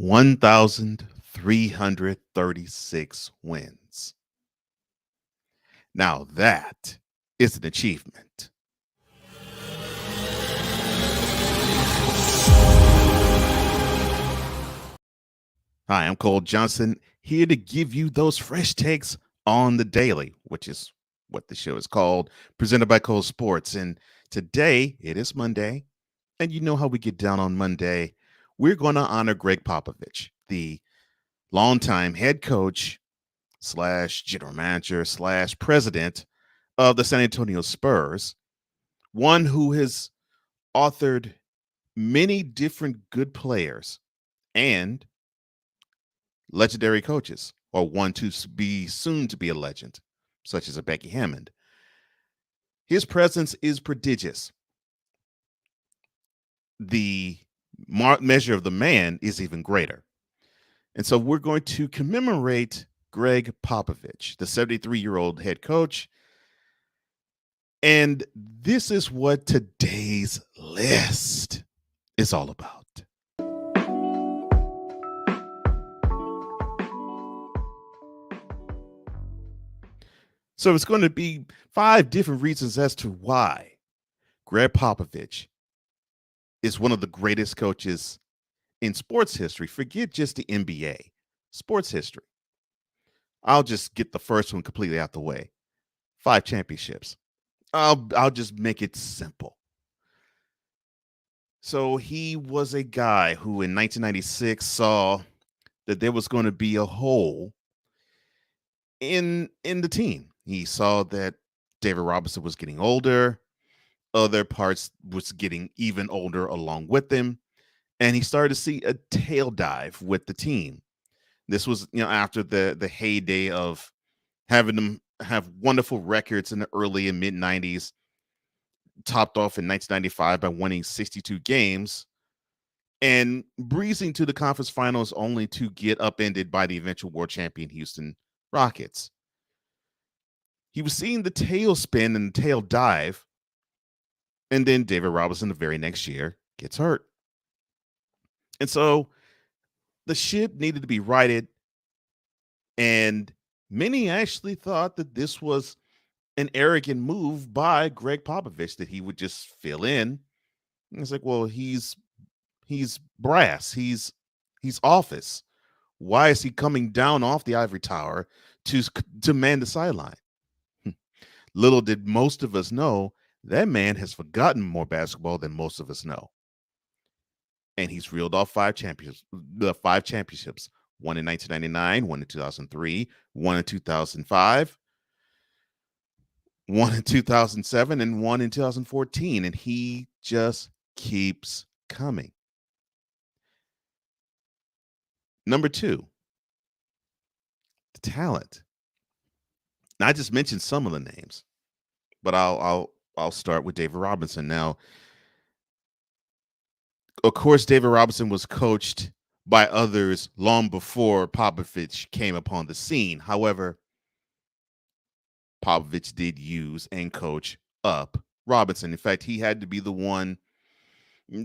1,336 wins. Now that is an achievement. Hi, I'm Cole Johnson, here to give you those fresh takes on the daily, which is what the show is called, presented by Cole Sports. And today it is Monday, and you know how we get down on Monday. We're going to honor Gregg Popovich, the longtime head coach slash general manager slash president of the San Antonio Spurs, one who has authored many different good players and legendary coaches, or one to be soon to be a legend, such as a Becky Hammond. His presence is prodigious. The measure of the man is even greater. And so we're going to commemorate Gregg Popovich, the 73-year-old head coach. And this is what today's list is all about. So it's going to be 5 different reasons as to why Gregg Popovich is one of the greatest coaches in sports history. Forget just the NBA, sports history. I'll just get the first one completely out the way. 5 championships. I'll just make it simple. So he was a guy who in 1996 saw that there was going to be a hole in the team. He saw that David Robinson was getting older, other parts was getting even older along with him, and he started to see a tail dive with the team. This was, after the heyday of having them have wonderful records in the early and mid 90s, topped off in 1995 by winning 62 games and breezing to the conference finals only to get upended by the eventual world champion Houston Rockets. He was seeing the tail spin and the tail dive, and then David Robinson the very next year gets hurt. And so the ship needed to be righted, and many actually thought that this was an arrogant move by Gregg Popovich, that he would just fill in. And it's like, well, he's brass, he's office. Why is he coming down off the ivory tower to man the sideline? Little did most of us know that man has forgotten more basketball than most of us know. And he's reeled off 5 championships, one in 1999, one in 2003, one in 2005, one in 2007, and one in 2014. And he just keeps coming. Number 2, the talent. Now, I just mentioned some of the names, but I'll start with David Robinson. Now, of course, David Robinson was coached by others long before Popovich came upon the scene. However, Popovich did use and coach up Robinson. In fact, he had to be the one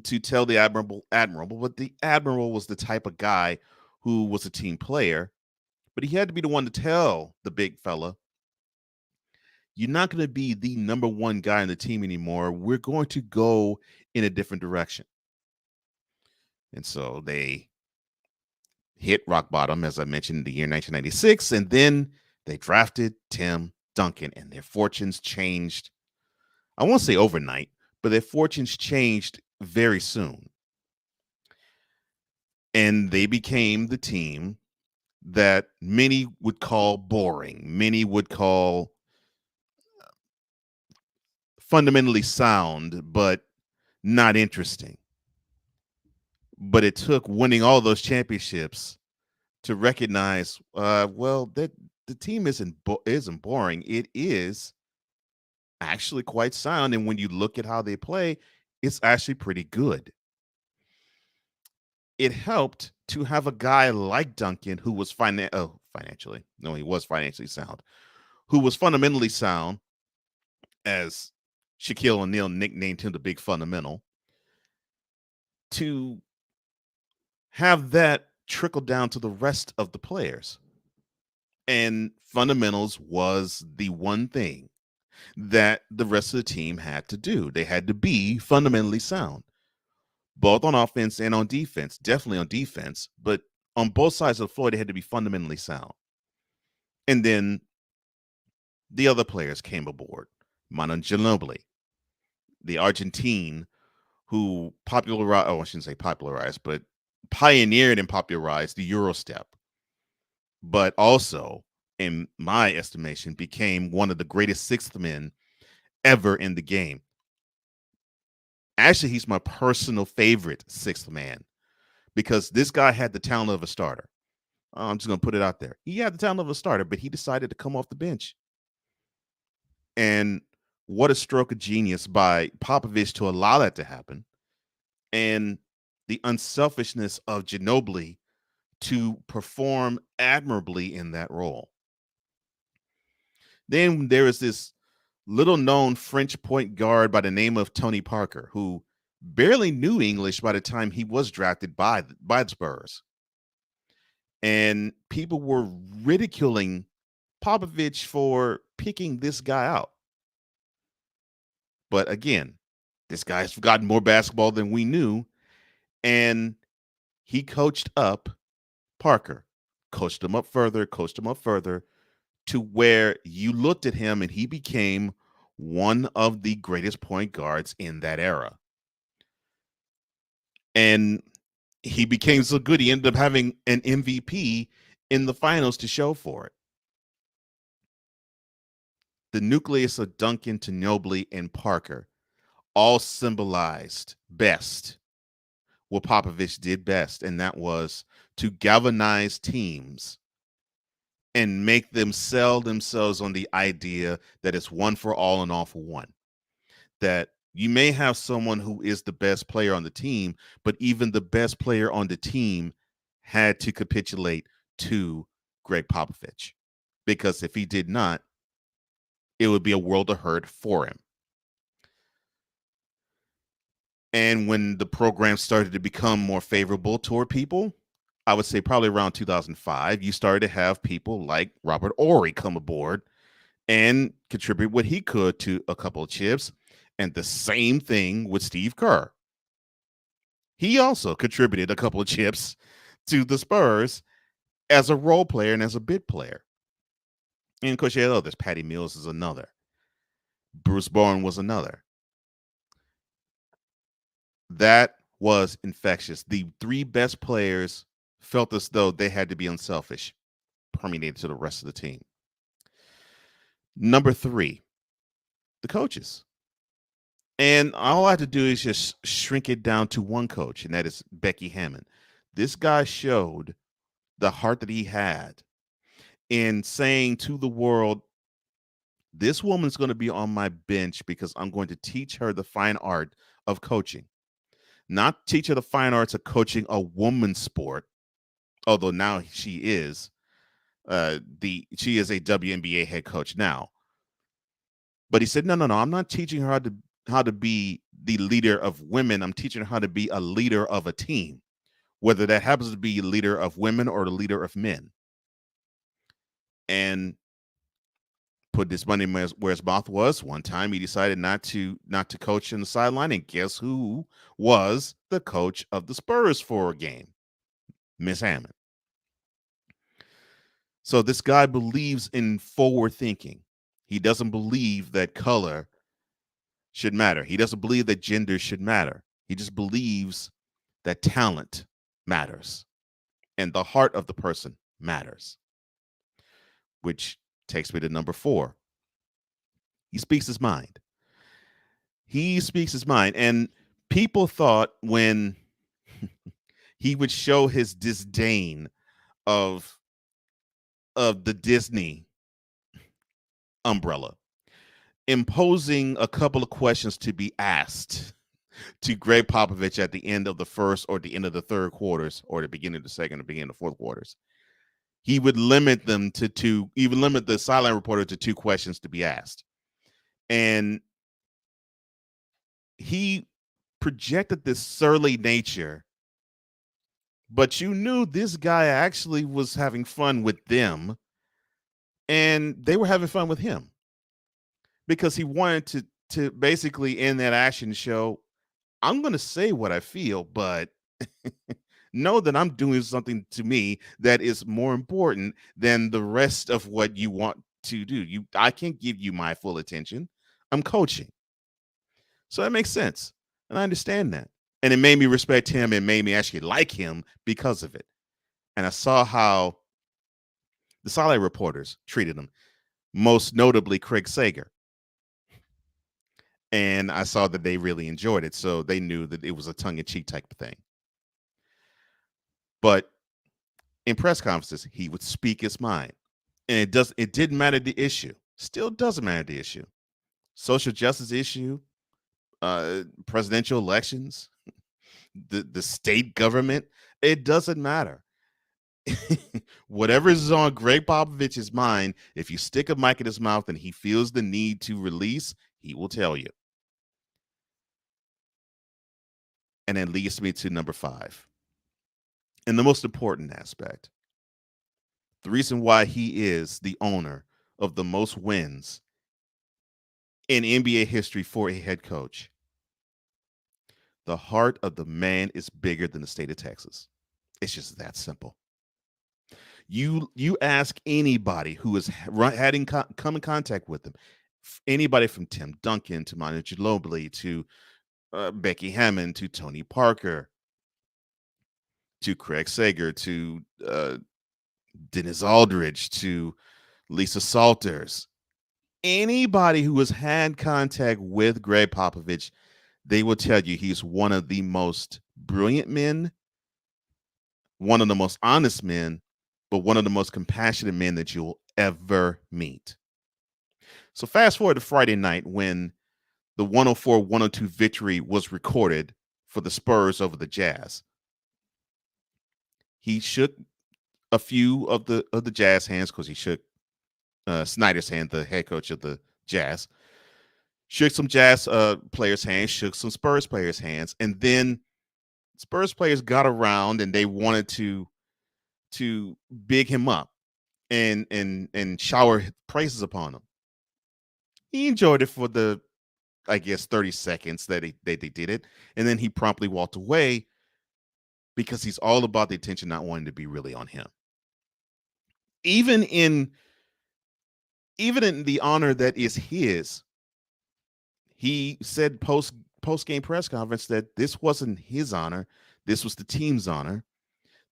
to tell the admiral, but the admiral was the type of guy who was a team player, but he had to be the one to tell the big fella, you're not going to be the number one guy in the team anymore. We're going to go in a different direction. And so they hit rock bottom, as I mentioned, in the year 1996, and then they drafted Tim Duncan, and their fortunes changed. I won't say overnight, but their fortunes changed very soon. And they became the team that many would call boring, many would call fundamentally sound, but not interesting. But it took winning all those championships to recognize, that the team isn't boring. It is actually quite sound, and when you look at how they play, it's actually pretty good. It helped to have a guy like Duncan who was financially, no, he was financially sound, who was fundamentally sound, as Shaquille O'Neal nicknamed him the Big Fundamental, to have that trickled down to the rest of the players. And fundamentals was the one thing that the rest of the team had to do. They had to be fundamentally sound, both on offense and on defense, definitely on defense, but on both sides of the floor, they had to be fundamentally sound. And then the other players came aboard. Manu Ginobili, the Argentine who popularized, oh, I shouldn't say popularized, but pioneered and popularized the Euro step, but also, in my estimation, became one of the greatest sixth men ever in the game. Actually, he's my personal favorite sixth man because this guy had the talent of a starter. I'm just going to put it out there. He had the talent of a starter, but he decided to come off the bench. And what a stroke of genius by Popovich to allow that to happen. And the unselfishness of Ginobili to perform admirably in that role. Then there is this little known French point guard by the name of Tony Parker, who barely knew English by the time he was drafted by the Spurs. And people were ridiculing Popovich for picking this guy out. But again, this guy's gotten more basketball than we knew. And he coached up Parker, coached him up further, to where you looked at him and he became one of the greatest point guards in that era. And he became so good, he ended up having an MVP in the finals to show for it. The nucleus of Duncan, Ginobili, and Parker all symbolized best what Popovich did best, and that was to galvanize teams and make them sell themselves on the idea that it's one for all and all for one. That you may have someone who is the best player on the team, but even the best player on the team had to capitulate to Gregg Popovich. Because if he did not, it would be a world of hurt for him. And when the program started to become more favorable toward people, I would say probably around 2005, you started to have people like Robert Horry come aboard and contribute what he could to a couple of chips. And the same thing with Steve Kerr. He also contributed a couple of chips to the Spurs as a role player and as a bit player. And of course, you had others. Patty Mills is another. Bruce Bowen was another. That was infectious. The three best players felt as though they had to be unselfish, permeated to the rest of the team. Number three, the coaches. And all I have to do is just shrink it down to one coach, and that is Becky Hammon. This guy showed the heart that he had in saying to the world, this woman's going to be on my bench because I'm going to teach her the fine art of coaching. Not teach her the fine arts of coaching a woman's sport, although now she is she is a WNBA head coach now. But he said, no, I'm not teaching her how to be the leader of women. I'm teaching her how to be a leader of a team, whether that happens to be a leader of women or the leader of men. And put this money where his mouth was. One time he decided not to coach in the sideline, and guess who was the coach of the Spurs for a game? Miss Hammond. So this guy believes in forward thinking. He doesn't believe that color should matter. He doesn't believe that gender should matter. He just believes that talent matters and the heart of the person matters, which takes me to number 4. He speaks his mind. He speaks his mind. And people thought when he would show his disdain of the Disney umbrella, imposing a couple of questions to be asked to Gregg Popovich at the end of the first or the end of the third quarters or the beginning of the second or beginning of the fourth quarters. He would limit them to 2, even limit the sideline reporter to 2 questions to be asked. And he projected this surly nature but you knew this guy actually was having fun with them and they were having fun with him because he wanted to basically in that action show, I'm going to say what I feel, but know that I'm doing something to me that is more important than the rest of what you want to do. I can't give you my full attention. I'm coaching. So that makes sense. And I understand that. And it made me respect him and made me actually like him because of it. And I saw how the sideline reporters treated him, most notably Craig Sager. And I saw that they really enjoyed it. So they knew that it was a tongue in cheek type of thing. But in press conferences, he would speak his mind. And it didn't matter the issue. Still doesn't matter the issue. Social justice issue, presidential elections, the state government, it doesn't matter. Whatever is on Gregg Popovich's mind, if you stick a mic in his mouth and he feels the need to release, he will tell you. And that leads me to number 5. And the most important aspect, the reason why he is the owner of the most wins in NBA history for a head coach. The heart of the man is bigger than the state of Texas. It's just that simple. You ask anybody who has come in contact with him, anybody from Tim Duncan to Manu Ginobili to Becky Hammond to Tony Parker to Craig Sager to Dennis Aldridge to Lisa Salters, anybody who has had contact with Gregg Popovich, they will tell you he's one of the most brilliant men, one of the most honest men, but one of the most compassionate men that you'll ever meet. So fast forward to Friday night when the 104-102 victory was recorded for the Spurs over the Jazz. He shook a few of the Jazz hands because he shook Snyder's hand, the head coach of the Jazz. Shook some Jazz players' hands, shook some Spurs players' hands, and then Spurs players got around and they wanted to big him up and shower praises upon him. He enjoyed it for the, I guess, 30 seconds that they did it, and then he promptly walked away because he's all about the attention not wanting to be really on him. Even in the honor that is his, he said post game press conference that this wasn't his honor, this was the team's honor,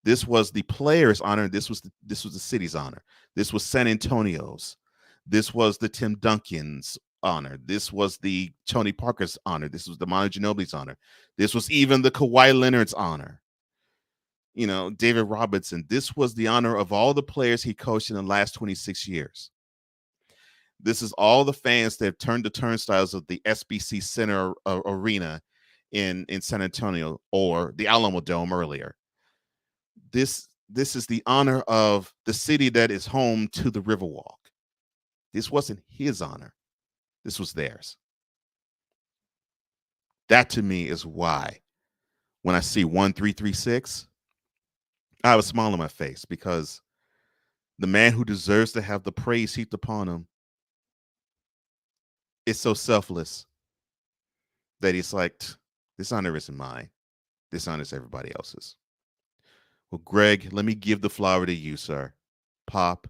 this was the players' honor, this was the city's honor, this was San Antonio's, this was the Tim Duncan's honor, this was the Tony Parker's honor, this was the Manu Ginobili's honor, this was even the Kawhi Leonard's honor. You know, David Robinson, this was the honor of all the players he coached in the last 26 years. This is all the fans that have turned the turnstiles of the SBC Center Arena in San Antonio or the Alamo Dome earlier. This is the honor of the city that is home to the Riverwalk. This wasn't his honor. This was theirs. That to me is why when I see 1336, I have a smile on my face because the man who deserves to have the praise heaped upon him is so selfless that he's like, this honor isn't mine. This honor is everybody else's. Well, Greg, let me give the flower to you, sir. Pop,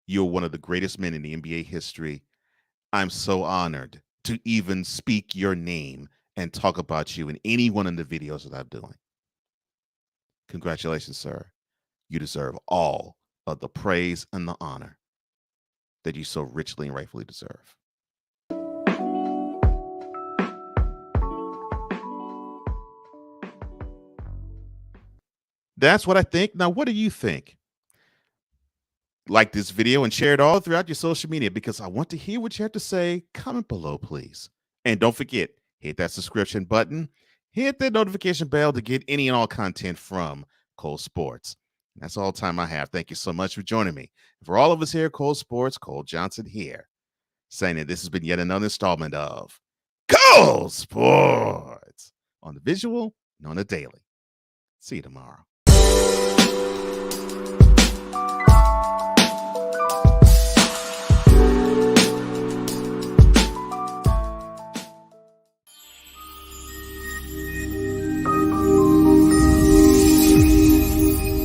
you're one of the greatest men in the NBA history. I'm so honored to even speak your name and talk about you in any one of the videos that I'm doing. Congratulations, sir. You deserve all of the praise and the honor that you so richly and rightfully deserve. That's what I think. Now, what do you think? Like this video and share it all throughout your social media because I want to hear what you have to say. Comment below, please. And don't forget, hit that subscription button, hit that notification bell to get any and all content from Cole Sports. That's all the time I have. Thank you so much for joining me. For all of us here at Cole Sports, Cole Johnson here, saying that this has been yet another installment of Cole Sports on the visual and on the daily. See you tomorrow.